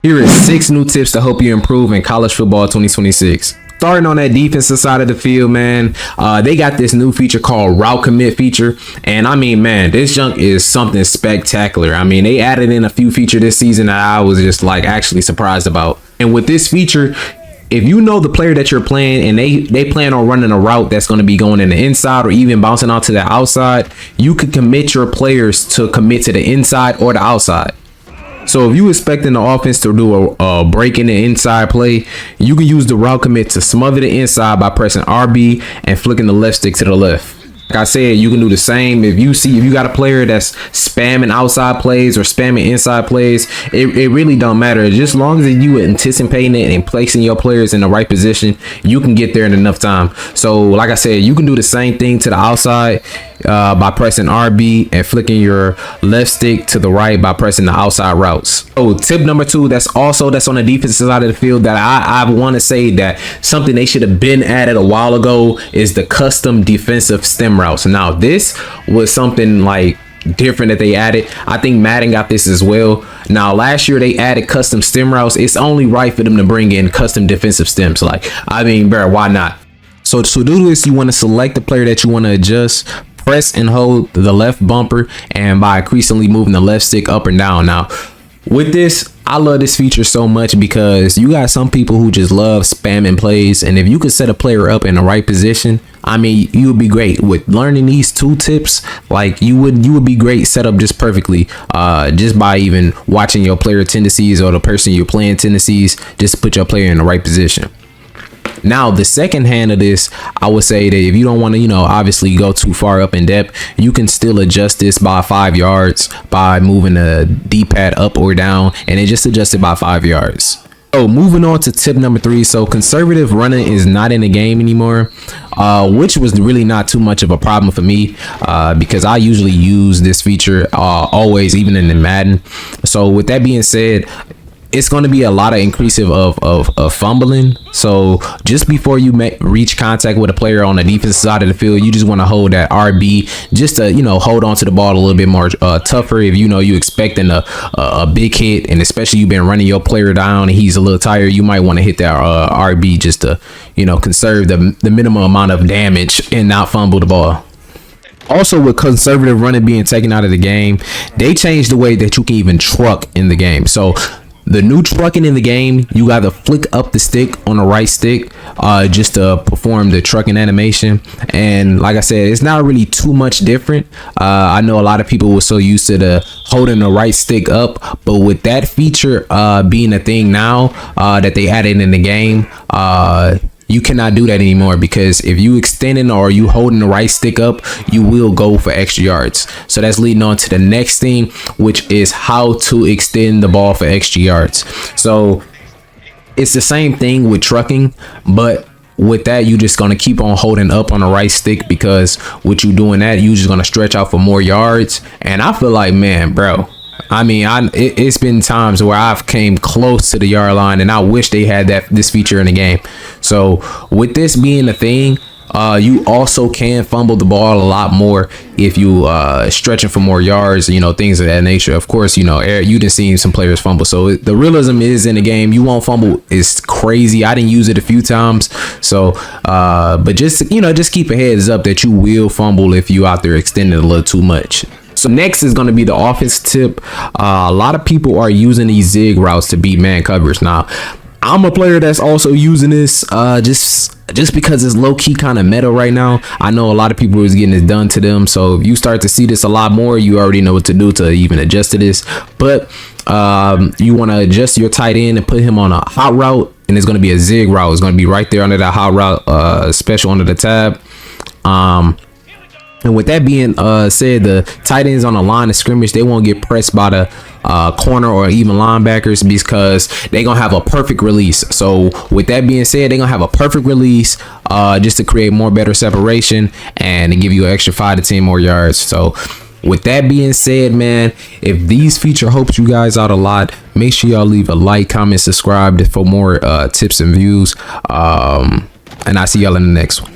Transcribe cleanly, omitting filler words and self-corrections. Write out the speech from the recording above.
Here is 6 new tips to help you improve in college football 2026. Starting on that defensive side of the field, man, they got this new feature called route commit feature. And I mean, man, this junk is something spectacular. I mean, they added in a few features this season that I was just like actually surprised about. And with this feature, if you know the player that you're playing and they plan on running a route that's going to be going in the inside or even bouncing out to the outside, you could commit your players to commit to the inside or the outside. So if you expecting the offense to do a break in the inside play, you can use the route commit to smother the inside by pressing RB and flicking the left stick to the left. Like I said, you can do the same if you got a player that's spamming outside plays or spamming inside plays. It really don't matter. Just as long as you anticipating it and placing your players in the right position, you can get there in enough time. So like I said, you can do the same thing to the outside by pressing RB and flicking your left stick to the right by pressing the outside routes. So tip number 2, that's on the defensive side of the field that I want to say that something they should have been added a while ago is the custom defensive stem routes. Now this was something like different that they added. I think Madden got this as well. Now last year they added custom stem routes. It's only right for them to bring in custom defensive stems. Like, I mean, bro, why not? So to do this, you want to select the player that you want to adjust, press and hold the left bumper, and by increasingly moving the left stick up and down. Now with this, I love this feature so much because you got some people who just love spamming plays, and if you could set a player up in the right position, I mean, you would be great with learning these 2 tips. Like you would be great set up just perfectly, just by even watching your player tendencies or the person you're playing tendencies, just to put your player in the right position. Now, the second hand of this, I would say that if you don't want to, obviously go too far up in depth, you can still adjust this by 5 yards by moving the D-pad up or down, and it just adjusts it by 5 yards. So moving on to tip number 3. So conservative running is not in the game anymore, which was really not too much of a problem for me because I usually use this feature always, even in the Madden. So with that being said, it's going to be a lot of increasive of fumbling. So just before you reach contact with a player on the defensive side of the field, you just want to hold that RB just to, hold on to the ball a little bit more tougher. If you expecting a big hit, and especially you've been running your player down and he's a little tired, you might want to hit that RB just to, conserve the minimum amount of damage and not fumble the ball. Also, with conservative running being taken out of the game, they changed the way that you can even truck in the game. So the new trucking in the game, you got to flick up the stick on the right stick just to perform the trucking animation. And like I said, it's not really too much different. I know a lot of people were so used to the holding the right stick up, but with that feature being a thing now that they added in the game, you cannot do that anymore, because if you extending or you holding the right stick up, you will go for extra yards. So that's leading on to the next thing, which is how to extend the ball for extra yards. So it's the same thing with trucking, but with that, you just going to keep on holding up on the right stick, because with you doing that, you just going to stretch out for more yards. And I feel like, man, bro, I mean, it's been times where I've came close to the yard line, and I wish they had this feature in the game. So with this being a thing, you also can fumble the ball a lot more if you stretching for more yards, things of that nature. Of course, you done seen some players fumble, so the realism is in the game. You won't fumble is crazy. I didn't use it a few times, so but just keep a heads up that you will fumble if you out there extending a little too much. So next is going to be the offense tip. A lot of people are using these zig routes to beat man coverage. Now, I'm a player that's also using this just because it's low-key kind of meta right now. I know a lot of people is getting this done to them. So if you start to see this a lot more, you already know what to do to even adjust to this. But you want to adjust your tight end and put him on a hot route, and it's going to be a zig route. It's going to be right there under that hot route, special under the tab. And with that being said, the tight ends on the line of scrimmage, they won't get pressed by the corner or even linebackers, because they're going to have a perfect release. So with that being said, they're going to have a perfect release just to create more better separation and to give you an extra 5 to 10 more yards. So with that being said, man, if these feature helps you guys out a lot, make sure y'all leave a like, comment, subscribe for more tips and views. And I'll see y'all in the next one.